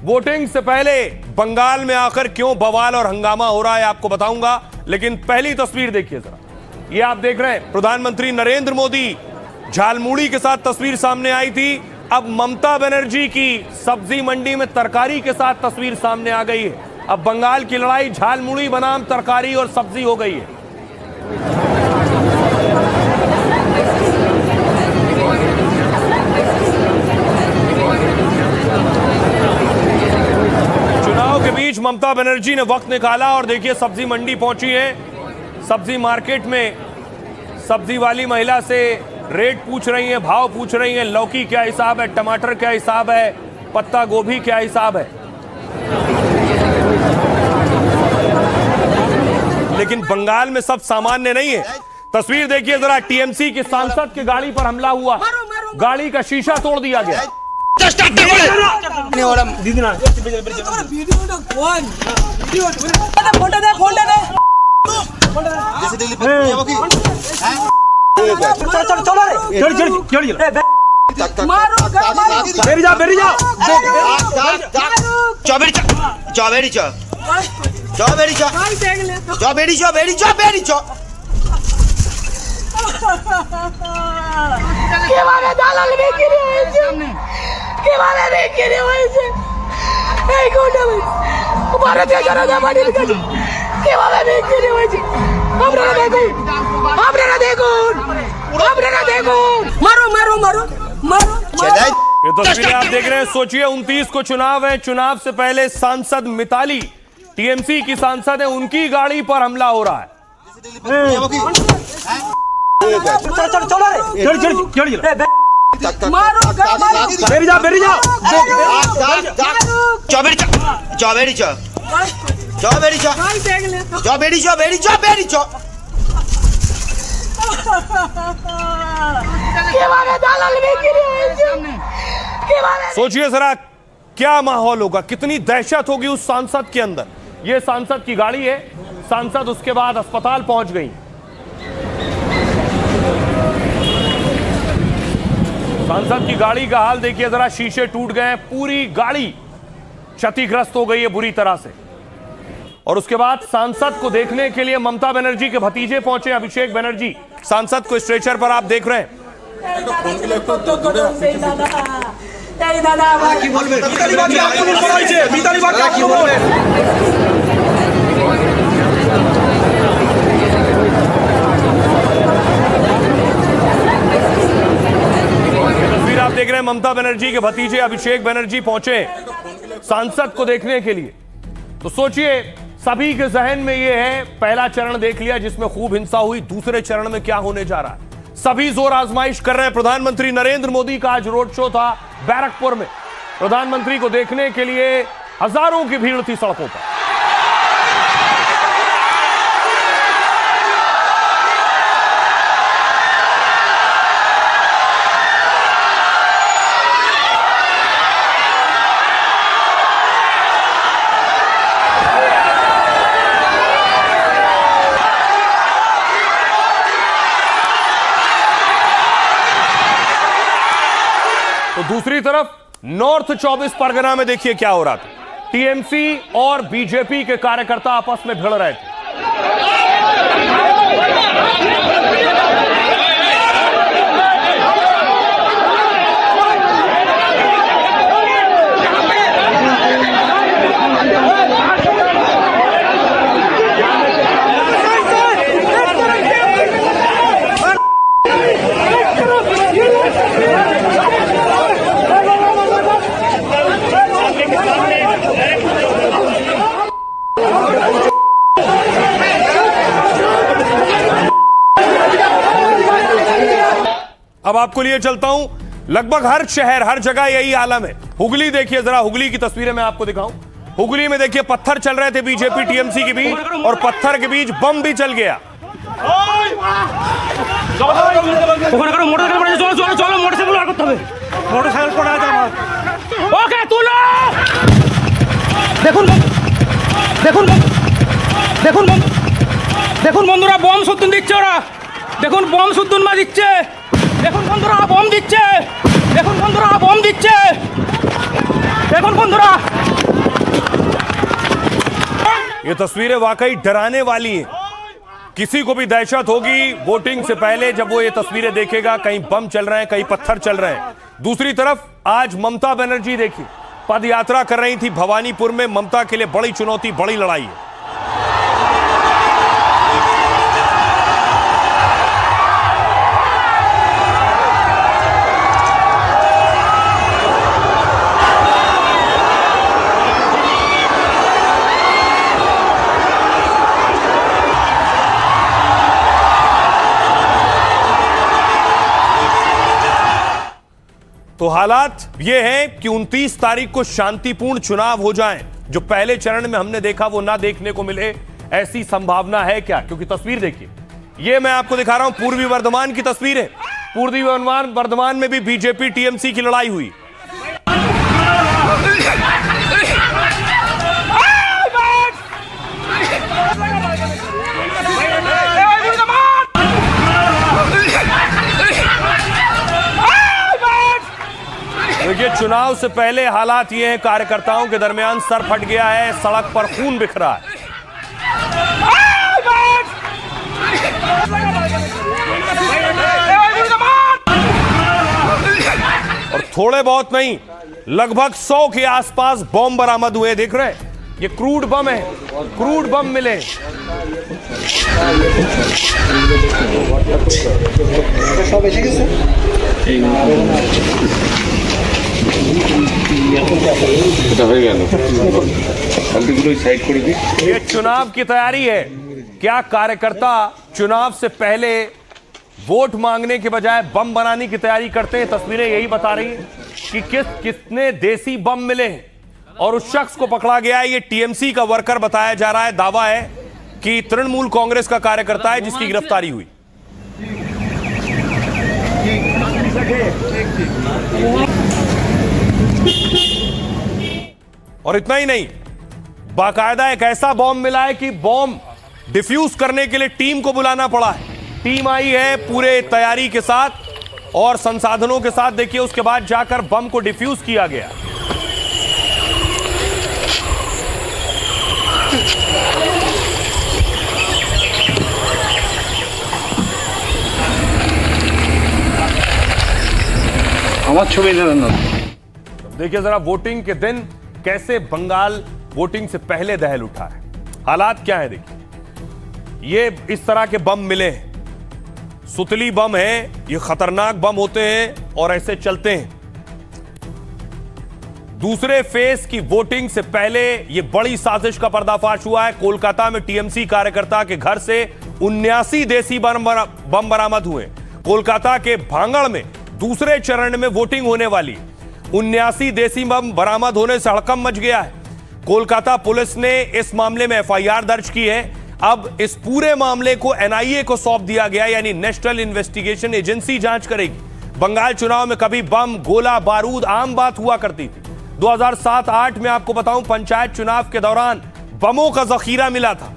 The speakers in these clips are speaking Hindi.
वोटिंग से पहले बंगाल में आकर क्यों बवाल और हंगामा हो रहा है आपको बताऊंगा, लेकिन पहली तस्वीर देखिए जरा। ये आप देख रहे हैं प्रधानमंत्री नरेंद्र मोदी झालमुड़ी के साथ तस्वीर सामने आई थी। अब ममता बनर्जी की सब्जी मंडी में तरकारी के साथ तस्वीर सामने आ गई है। अब बंगाल की लड़ाई झालमुड़ी बनाम तरकारी और सब्जी हो गई है। चुनाव के बीच ममता बनर्जी ने वक्त निकाला और देखिए सब्जी मंडी पहुंची है। सब्जी मार्केट में सब्जी वाली महिला से रेट पूछ रही हैं, भाव पूछ रही हैं, लौकी क्या हिसाब है, टमाटर क्या हिसाब है, पत्ता गोभी क्या हिसाब है। लेकिन बंगाल में सब सामान्य नहीं है। तस्वीर देखिए जरा, टीएमसी के सांसद की गाड़ी पर हमला हुआ, गाड़ी का शीशा तोड़ दिया गया। ভারতীয় জনতা পার্টির কাছে কিভাবে বিক্রি হয়েছে আপনারা দেখুন মারো মারো মারো মারো। ये तस्वीरें आप देख रहे हैं। सोचिए 29 को चुनाव है, चुनाव से पहले सांसद मिताली टीएमसी की सांसद है, उनकी गाड़ी पर हमला हो रहा है। सोचिए जरा क्या माहौल होगा, कितनी दहशत होगी उस सांसद के अंदर। यह सांसद की गाड़ी है, सांसद उसके बाद अस्पताल पहुंच गई। सांसद की गाड़ी का हाल देखिए जरा, शीशे टूट गए हैं, पूरी गाड़ी क्षतिग्रस्त हो गई है बुरी तरह से। और उसके बाद सांसद को देखने के लिए ममता बनर्जी के भतीजे पहुंचे, अभिषेक बनर्जी। सांसद को स्ट्रेचर पर आप देख रहे हैं। तस्वीर आप देख रहे हैं, ममता बनर्जी के भतीजे अभिषेक बनर्जी पहुंचे सांसद को देखने के लिए। तो सोचिए सभी के जहन में यह है, पहला चरण देख लिया जिसमें खूब हिंसा हुई, दूसरे चरण में क्या होने जा रहा है। सभी जोर आजमाइश कर रहे हैं। प्रधानमंत्री नरेंद्र मोदी का आज रोड शो था बैरकपुर में। प्रधानमंत्री को देखने के लिए हजारों की भीड़ थी सड़कों पर। तो दूसरी तरफ नॉर्थ 24 परगना में देखिए क्या हो रहा था। टीएमसी और बीजेपी के कार्यकर्ता आपस में भिड़ रहे थे। अब आपको लिए चलता हूं, लगभग हर शहर हर जगह यही आलम है। हुगली देखिए जरा, हुगली की तस्वीरें मैं आपको दिखाऊं। हुगली में देखिए पत्थर चल रहे थे बीजेपी टीएमसी के बीच, और पत्थर के बीच बम भी चल गया। দেখুন বন্ধুরা বম সুদ্দুন দিচ্ছে ওরা, দেখুন বম সুদ্দুন মা দিচ্ছে, দেখুন বন্ধুরা বম দিচ্ছে, দেখুন বন্ধুরা বম দিচ্ছে, দেখুন বন্ধুরা ये तस्वीरें वाकई डराने वाली हैं। किसी को भी दहशत होगी वोटिंग से पहले जब वो ये तस्वीरें देखेगा, कहीं बम चल रहे हैं, कहीं पत्थर चल रहे हैं। दूसरी तरफ आज ममता बनर्जी देखिए, पद यात्रा कर रही थी भवानीपुर में। ममता के लिए बड़ी चुनौती, बड़ी लड़ाई है। तो हालात यह है कि 29 तारीख को शांतिपूर्ण चुनाव हो जाएं। जो पहले चरण में हमने देखा वो ना देखने को मिले, ऐसी संभावना है क्या? क्योंकि तस्वीर देखिए, ये मैं आपको दिखा रहा हूं पूर्वी वर्धमान की तस्वीर है। पूर्वी वर्धमान में भी बीजेपी टीएमसी की लड़ाई हुई। देखिए, चुनाव से पहले हालात ये हैं, कार्यकर्ताओं के दरमियान सर फट गया है, सड़क पर खून बिख रहा है। और थोड़े बहुत नहीं, लगभग 100 के आसपास बम बरामद हुए। देख रहे हैं, ये क्रूड बम है, क्रूड बम मिले। ये चुनाव की तैयारी है। क्या कार्यकर्ता चुनाव से पहले वोट मांगने के बजाय बम बनाने की तैयारी करते हैं? तस्वीरें यही बता रही हैं कि कितने देसी बम मिले हैं और उस शख्स को पकड़ा गया है। ये टीएमसी का वर्कर बताया जा रहा है। दावा है कि तृणमूल कांग्रेस का कार्यकर्ता है जिसकी गिरफ्तारी हुई। और इतना ही नहीं, बाकायदा एक ऐसा बॉम्ब मिला है कि बॉम्ब डिफ्यूज करने के लिए टीम को बुलाना पड़ा है। टीम आई है पूरे तैयारी के साथ और संसाधनों के साथ। देखिए, उसके बाद जाकर बम को डिफ्यूज किया गया। देखिए जरा, वोटिंग के दिन कैसे बंगाल वोटिंग से पहले दहल उठा है। हालात क्या है देखिए, ये इस तरह के बम मिले हैं, सुतली बम है। ये खतरनाक बम होते हैं और ऐसे चलते हैं। दूसरे फेज की वोटिंग से पहले ये बड़ी साजिश का पर्दाफाश हुआ है। कोलकाता में टीएमसी कार्यकर्ता के घर से 79 देसी बम बरामद हुए। कोलकाता के भांगड़ में दूसरे चरण में वोटिंग होने वाली, 79 देसी बम बरामद होने से हड़कंप मच गया है। कोलकाता पुलिस ने इस मामले में एफआईआर दर्ज की है। अब इस पूरे मामले को एनआईए को सौंप दिया गया, यानी नेशनल इन्वेस्टिगेशन एजेंसी जांच करेगी। बंगाल चुनाव में कभी बम, गोला बारूद आम बात हुआ करती थी। 2007-8 में आपको बताऊं, पंचायत चुनाव के दौरान बमों का जखीरा मिला था।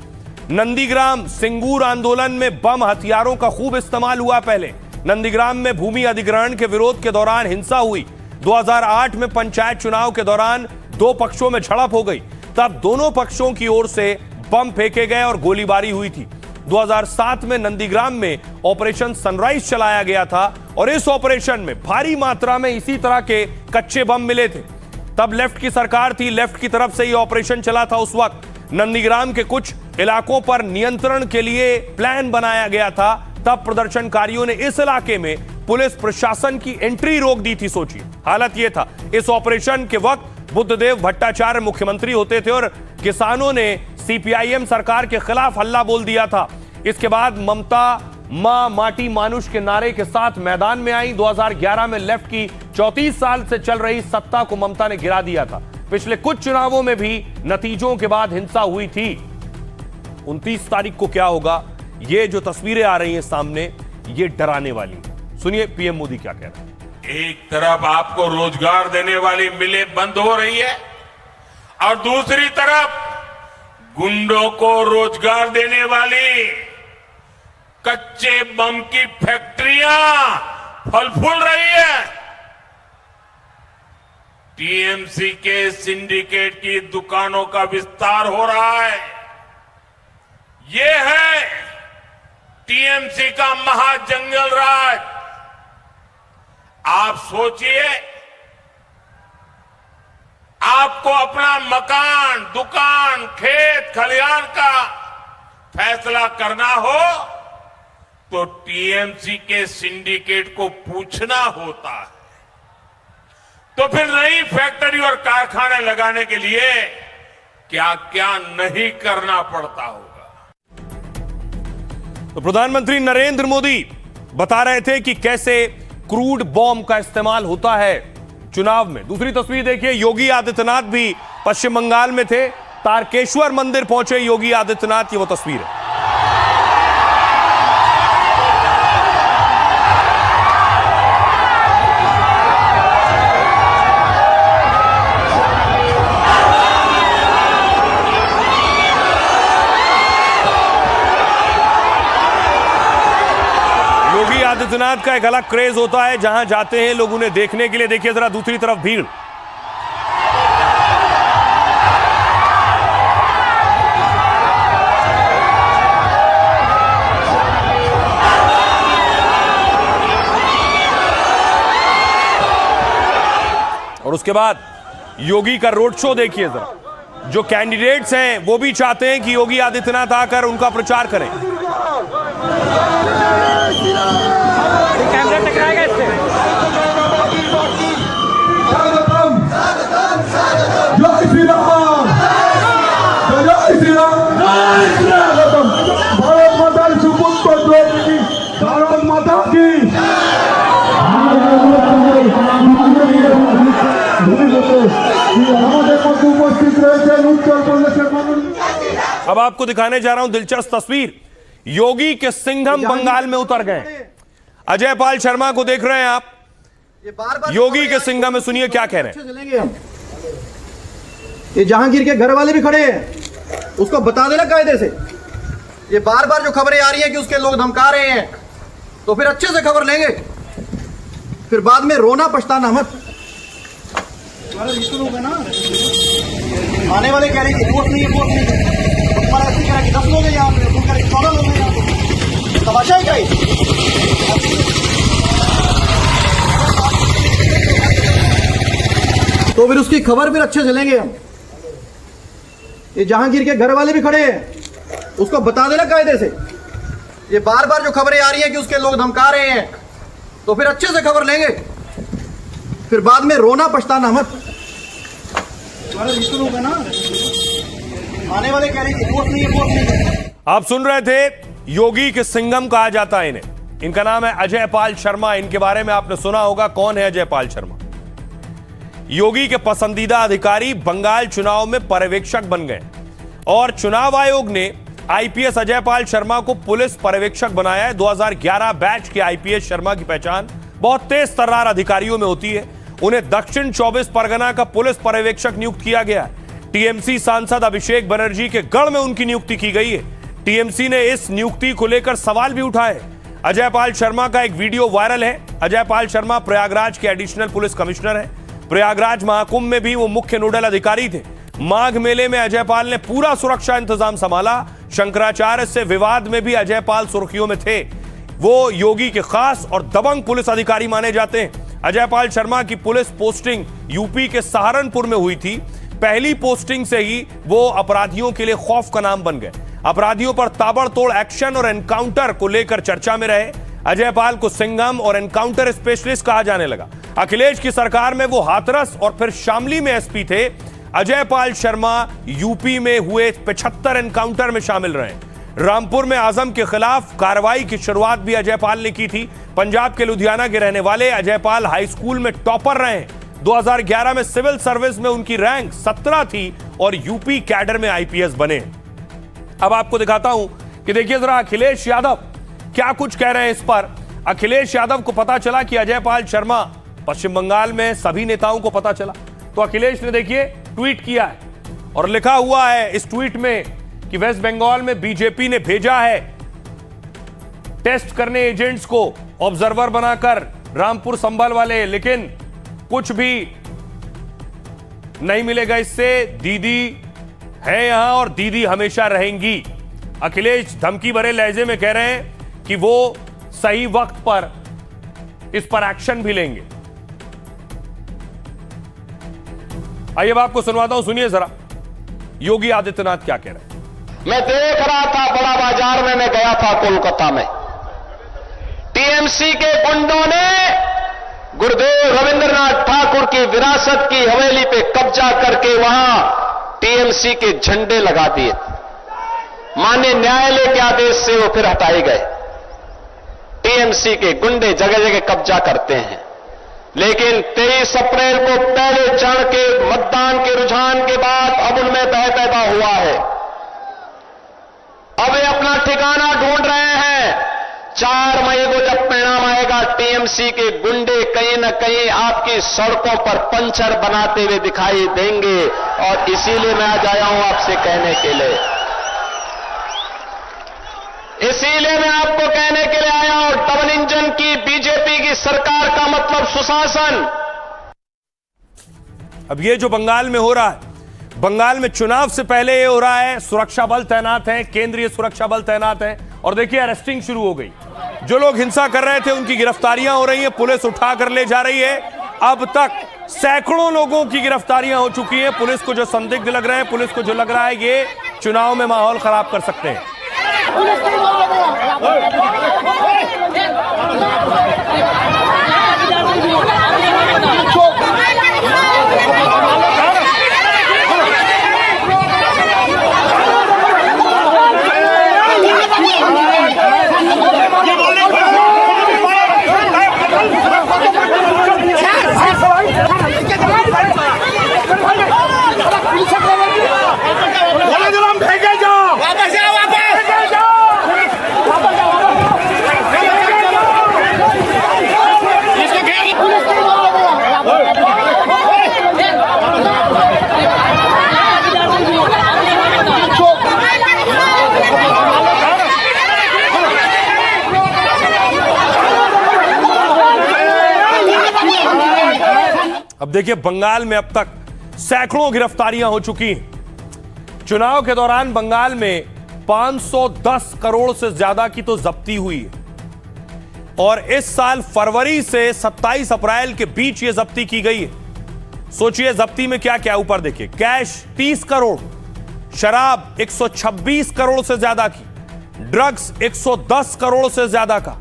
नंदीग्राम सिंगूर आंदोलन में बम हथियारों का खूब इस्तेमाल हुआ। पहले नंदीग्राम में भूमि अधिग्रहण के विरोध के दौरान हिंसा हुई। 2008 में पंचायत चुनाव के दौरान दो पक्षों में झड़प हो गई। तब दोनों पक्षों की ओर से बम फेंके गए और गोलीबारी हुई थी। 2007 में नंदीग्राम में ऑपरेशन सनराइज चलाया गया था और इस ऑपरेशन में भारी मात्रा में इसी तरह के कच्चे बम मिले थे। तब लेफ्ट की सरकार थी, लेफ्ट की तरफ से यह ऑपरेशन चला था। उस वक्त नंदीग्राम के कुछ इलाकों पर नियंत्रण के लिए प्लान बनाया गया था। तब प्रदर्शनकारियों ने इस इलाके में पुलिस प्रशासन की एंट्री रोक दी थी। सोचिए, हालत यह था। इस ऑपरेशन के वक्त बुद्धदेव भट्टाचार्य मुख्यमंत्री होते थे और किसानों ने सीपीआईएम सरकार के खिलाफ हल्ला बोल दिया था। इसके बाद ममता मां माटी मानुष के नारे के साथ मैदान में आई। 2011 में लेफ्ट की 34 साल से चल रही सत्ता को ममता ने गिरा दिया था। पिछले कुछ चुनावों में भी नतीजों के बाद हिंसा हुई थी। 29 तारीख को क्या होगा, ये जो तस्वीरें आ रही हैं सामने, ये डराने वाली। सुनिए पीएम मोदी क्या कह रहे हैं। एक तरफ आपको रोजगार देने वाली मिलें बंद हो रही है और दूसरी तरफ गुंडों को रोजगार देने वाली कच्चे बम की फैक्ट्रियां फल फूल रही है। टीएमसी के सिंडिकेट की दुकानों का विस्तार हो रहा है। ये है टीएमसी का महाजंगल राज। आप सोचिए, आपको अपना मकान, दुकान, खेत खलिहान का फैसला करना हो तो टीएमसी के सिंडिकेट को पूछना होता है। तो फिर नई फैक्ट्री और कारखाने लगाने के लिए क्या क्या नहीं करना पड़ता होगा। तो प्रधानमंत्री नरेंद्र मोदी बता रहे थे कि कैसे क्रूड बॉम्ब का इस्तेमाल होता है चुनाव में। दूसरी तस्वीर देखिए, योगी आदित्यनाथ भी पश्चिम बंगाल में थे, तारकेश्वर मंदिर पहुंचे योगी आदित्यनाथ, ये वो तस्वीर है। योगी आदित्यनाथ का एक अलग क्रेज होता है, जहां जाते हैं लोग उन्हें देखने के लिए। देखिए जरा दूसरी तरफ भीड़। और उसके बाद योगी का रोड शो देखिए जरा। जो कैंडिडेट्स हैं वो भी चाहते हैं कि योगी आदित्यनाथ आकर उनका प्रचार करें। कैमरा टकराएगा इससे। जय श्री राम, जय श्री राम, भारत माता की सुपुत्र द्रौपदी, भारत माता की। अब आपको दिखाने जा रहा हूं दिलचस्प तस्वीर। योगी के सिंघम बंगाल में उतर गए। अजय पाल शर्मा को देख रहे हैं आप, योगी के सिंघम में। सुनिए क्या कह रहे हैं। ये जहांगीर के घर वाले भी खड़े हैं, उसको बता देना कायदे से। ये बार बार जो खबरें आ रही हैं कि उसके लोग धमका रहे हैं, तो फिर अच्छे से खबर लेंगे, फिर बाद में रोना पछताना मत। ना आने वाले कह रहे हैं वोट नहीं है, वोट नहीं है। तुम्हारा ऐसे कह रहा है कि 10 लोग हैं यहाँ पे, तुम कह रहे 14 लोग हैं यहाँ पे। तमाशा है क्या ये? तो फिर उसकी खबर फिर अच्छे से लेंगे हम। ये जहांगीर के घर वाले भी खड़े हैं, उसको बता देना कायदे से। ये बार बार जो खबरें आ रही हैं कि उसके लोग धमका रहे हैं, तो फिर अच्छे से खबर लेंगे, फिर बाद में रोना पछताना मत। ना आने वाले कह रहे हैं वोट नहीं है, वोट नहीं है। आप सुन रहे थे, योगी के सिंघम कहा जाता है इन्हें। इनका नाम है अजय पाल शर्मा। इनके बारे में आपने सुना होगा। कौन है अजय पाल शर्मा? योगी के पसंदीदा अधिकारी, बंगाल चुनाव में पर्यवेक्षक बन गए और चुनाव आयोग ने आईपीएस अजय पाल शर्मा को पुलिस पर्यवेक्षक बनाया है। 2011 बैच के आईपीएस शर्मा की पहचान बहुत तेज तर्रार अधिकारियों में होती है। उन्हें दक्षिण 24 परगना का पुलिस पर्यवेक्षक नियुक्त किया गया है। टीएमसी सांसद अभिषेक बनर्जी के गढ़ में उनकी नियुक्ति की गई है। टीएमसी ने इस नियुक्ति को लेकर सवाल भी उठाए। अजय पाल शर्मा का एक वीडियो वायरल है। अजय पाल शर्मा प्रयागराज के एडिशनल पुलिस कमिश्नर हैं। प्रयागराज महाकुंभ में भी वो मुख्य नोडल अधिकारी थे। माघ मेले में अजय पाल ने पूरा सुरक्षा इंतजाम संभाला। शंकराचार्य से विवाद में भी अजय पाल सुर्खियों में थे। वो योगी के खास और दबंग पुलिस अधिकारी माने जाते हैं। अजय पाल शर्मा की पुलिस पोस्टिंग यूपी के सहारनपुर में हुई थी। पहली पोस्टिंग से ही वो अपराधियों के लिए खौफ का नाम बन गए। अपराधियों पर ताबड़तोड़ एक्शन और एनकाउंटर को लेकर चर्चा में रहे। अजय पाल को सिंघम और एनकाउंटर स्पेशलिस्ट कहा जाने लगा। अखिलेश की सरकार में वो हाथरस और फिर शामली में एसपी थे। अजय पाल शर्मा यूपी में हुए 75 एनकाउंटर में शामिल रहे। रामपुर में आजम के खिलाफ कार्रवाई की शुरुआत भी अजय पाल ने की थी। पंजाब के लुधियाना के रहने वाले अजय पाल हाई स्कूल में टॉपर रहे। 2011 में सिविल सर्विस में उनकी रैंक 17 थी और यूपी कैडर में आईपीएस बने। अब आपको दिखाता हूं कि देखिए जरा अखिलेश यादव क्या कुछ कह रहे हैं इस पर। अखिलेश यादव को पता चला कि अजय पाल शर्मा पश्चिम बंगाल में, सभी नेताओं को पता चला, तो अखिलेश ने देखिए ट्वीट किया है और लिखा हुआ है इस ट्वीट में कि वेस्ट बंगाल में बीजेपी ने भेजा है टेस्ट करने एजेंट्स को ऑब्जर्वर बनाकर रामपुर संभल वाले, लेकिन कुछ भी नहीं मिलेगा इससे। दीदी है यहां और दीदी हमेशा रहेंगी। अखिलेश धमकी भरे लहजे में कह रहे हैं कि वो सही वक्त पर इस पर एक्शन भी लेंगे। आइए अब आपको सुनवाता हूं, सुनिए जरा योगी आदित्यनाथ क्या कह रहे हैं। मैं देख रहा था बड़ा बाजार में, मैं गया था कोलकाता में, टीएमसी के गुंडों ने गुरुदेव रविंद्रनाथ ठाकुर की विरासत की हवेली पे कब्जा करके वहां टीएमसी के झंडे लगा दिए। माननीय न्यायालय के आदेश से वो फिर हटाए गए। टीएमसी के गुंडे जगह जगह कब्जा करते हैं, लेकिन 23 अप्रैल को पहले चरण के मतदान के रुझान के बाद अब उनमें भय पैदा हुआ है। अब वे अपना ठिकाना ढूंढ रहे हैं। 4 मई को जब परिणाम आएगा, टीएमसी के गुंडे कहीं न कहीं आपकी सड़कों पर पंचर बनाते हुए दिखाई देंगे, और इसीलिए मैं आज आया हूं आपसे कहने के लिए, इसीलिए मैं आपको कहने के लिए आया हूं, डबल इंजन की बीजेपी की सरकार का मतलब सुशासन। अब ये जो बंगाल में हो रहा है, बंगाल में चुनाव से पहले ये हो रहा है, सुरक्षा बल तैनात है, केंद्रीय सुरक्षा बल तैनात है, और देखिए अरेस्टिंग शुरू हो गई। जो लोग हिंसा कर रहे थे उनकी गिरफ्तारियां हो रही हैं, पुलिस उठा कर ले जा रही है। अब तक सैकड़ों लोगों की गिरफ्तारियां हो चुकी हैं। पुलिस को जो संदिग्ध लग रहे हैं, पुलिस को जो लग रहा है ये चुनाव में माहौल खराब कर सकते हैं। अब देखिए बंगाल में अब तक सैकड़ों गिरफ्तारियां हो चुकी हैं। चुनाव के दौरान बंगाल में 510 करोड़ से ज्यादा की तो जब्ती हुई है, और इस साल फरवरी से 27 अप्रैल के बीच ये जब्ती की गई है। सोचिए जब्ती में क्या क्या, ऊपर देखिए, कैश 30 करोड़, शराब 126 करोड़ से ज्यादा की, ड्रग्स 110 करोड़ से ज्यादा का,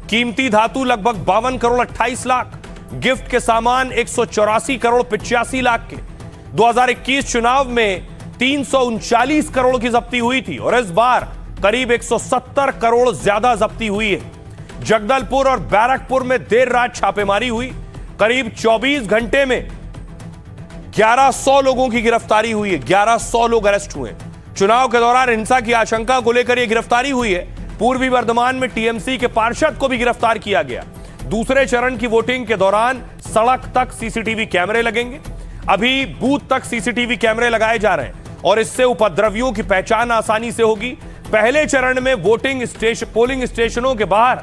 कीमती धातु लगभग 52 करोड़ 28 लाख, गिफ्ट के सामान 184 करोड़ 85 लाख के। 2021 चुनाव में 339 करोड़ की जब्ती हुई थी, और इस बार करीब 170 करोड़ ज्यादा जब्ती हुई है। जगदलपुर और बैरकपुर में देर रात छापेमारी हुई, करीब 24 घंटे में 1100 लोगों की गिरफ्तारी हुई है, 1100 लोग अरेस्ट हुए। चुनाव के दौरान हिंसा की आशंका को लेकर यह गिरफ्तारी हुई है। पूर्वी वर्धमान में टीएमसी के पार्षद को भी गिरफ्तार किया गया। दूसरे चरण की वोटिंग के दौरान सड़क तक सीसीटीवी कैमरे लगेंगे। अभी बूथ तक सीसीटीवी कैमरे लगाए जा रहे हैं, और इससे उपद्रवियों की पहचान आसानी से होगी। पहले चरण में पोलिंग स्टेशनों के बाहर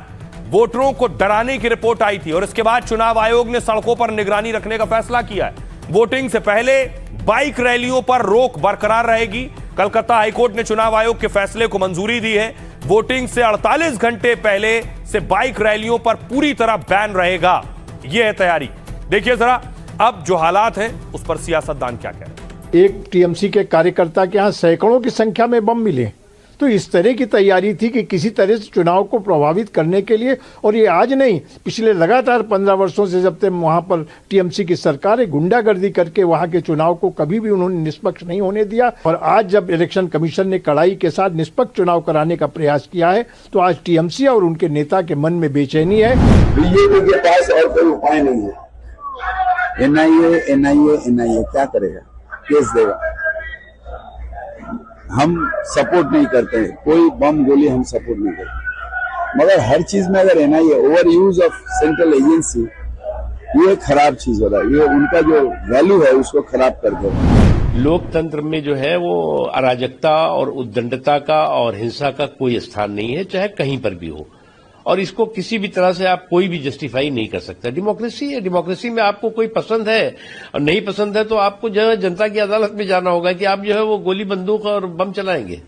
वोटरों को डराने की रिपोर्ट आई थी, और इसके बाद चुनाव आयोग ने सड़कों पर निगरानी रखने का फैसला किया है। वोटिंग से पहले बाइक रैलियों पर रोक बरकरार रहेगी। कलकत्ता हाईकोर्ट ने चुनाव आयोग के फैसले को मंजूरी दी है। वोटिंग से 48 घंटे पहले से बाइक रैलियों पर पूरी तरह बैन रहेगा। यह है तैयारी। देखिए जरा अब जो हालात हैं उस पर सियासतदान क्या कह रहे हैं। एक टीएमसी के कार्यकर्ता के यहाँ सैकड़ों की संख्या में बम मिले, तो इस तरह की तैयारी थी कि किसी तरह से चुनाव को प्रभावित करने के लिए। और ये आज नहीं, पिछले लगातार 15 वर्षों से जब तक वहाँ पर टीएमसी की सरकार है, गुंडागर्दी करके वहाँ के चुनाव को कभी भी उन्होंने निष्पक्ष नहीं होने दिया। और आज जब इलेक्शन कमीशन ने कड़ाई के साथ निष्पक्ष चुनाव कराने का प्रयास किया है, तो आज टीएमसी और उनके नेता के मन में बेचैनी है। बीजेपी के पास और कोई उपाय नहीं है। एनआईए क्या करेगा? केस देगा। हम सपोर्ट नहीं करते हैं, कोई बम गोली हम सपोर्ट नहीं करते, मगर हर चीज में अगर NIA over use of central agency, ये खराब चीज हो रहा है। ये उनका जो वैल्यू है उसको खराब कर दे रहा है। लोकतंत्र में जो है वो अराजकता और उद्दंडता का और हिंसा का कोई स्थान नहीं है, चाहे कहीं पर भी हो, और इसको किसी भी तरह से आप कोई भी जस्टिफाई नहीं कर सकता। डेमोक्रेसी है, डेमोक्रेसी में आपको कोई पसंद है और नहीं पसंद है तो आपको जो है जनता की अदालत में जाना होगा कि आप जो है वो गोली बंदूक और बम चलाएंगे।